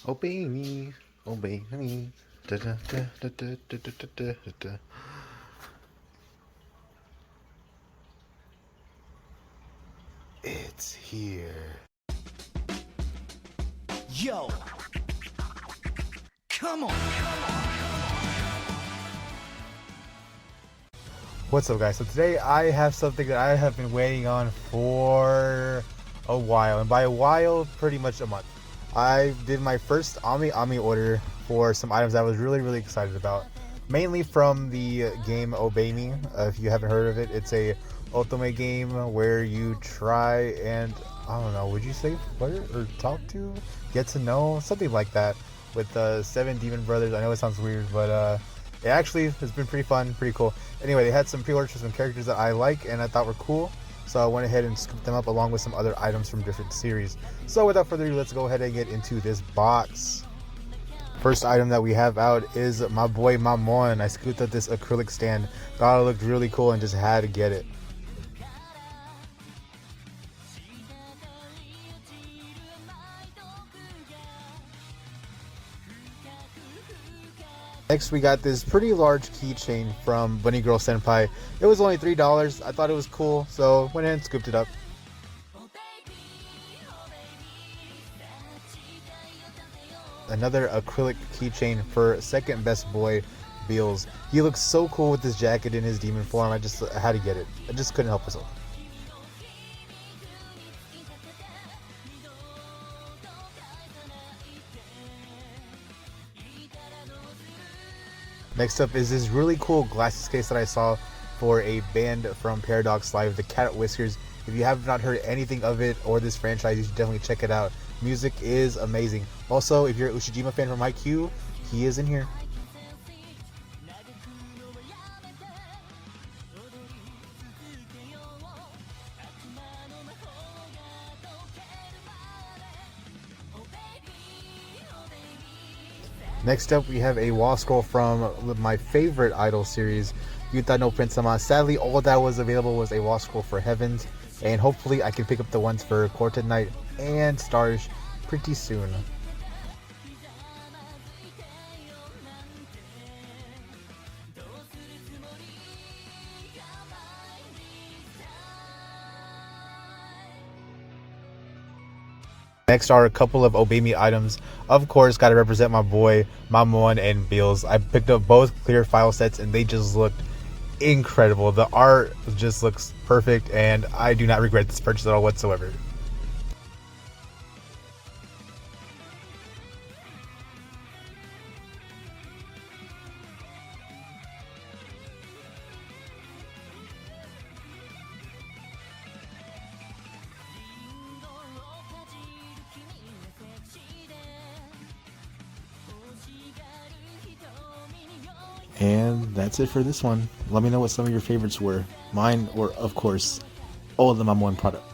Obey me, obey me. Da, da, da, da, da, da, da, da, da. It's here. Yo, come on. What's up, guys? So today I have something that I have been waiting on for a while, and by a while, pretty much a month. I did my first AMIAMI order for some items I was really excited about, mainly from the game Obey Me. If you haven't heard of it, it's a ultimate game where you try and, I don't know, would you say flirt or talk to, get to know, something like that, with 7 demon brothers. I know it sounds weird, but it actually has been pretty fun, pretty cool. Anyway, they had some pre-orders for some characters that I like and I thought were cool, so I went ahead and scooped them up along with some other items from different series. So without further ado, let's go ahead and get into this box. First item that we have out is my boy Mamon. I scooped up this acrylic stand. Thought it looked really cool and just had to get it. Next, we got this pretty large keychain from Bunny Girl Senpai. It was only $3. I thought it was cool, so went ahead and scooped it up. Another acrylic keychain for second best boy, Beals. He looks so cool with this jacket in his demon form. I had to get it. I just couldn't help myself. Next up is this really cool glasses case that I saw for a band from Paradox Live, the Cat Whiskers. If you have not heard anything of it or this franchise, you should definitely check it out. Music is amazing. Also, if you're an Ushijima fan from IQ, he is in here. Next up, we have a wall scroll from my favorite idol series, uta-no-card-sama. Sadly, all that was available was a wall scroll for Heavens, and hopefully I can pick up the ones for Quartet Night and Stars pretty soon. Next are a couple of Obey Me items. Of course, gotta represent my boy Mamon and Beals. I picked up both clear file sets and they just looked incredible. The art just looks perfect and I do not regret this purchase at all whatsoever. And that's it for this one. Let me know what some of your favorites were. Mine were, of course, all of them on one product.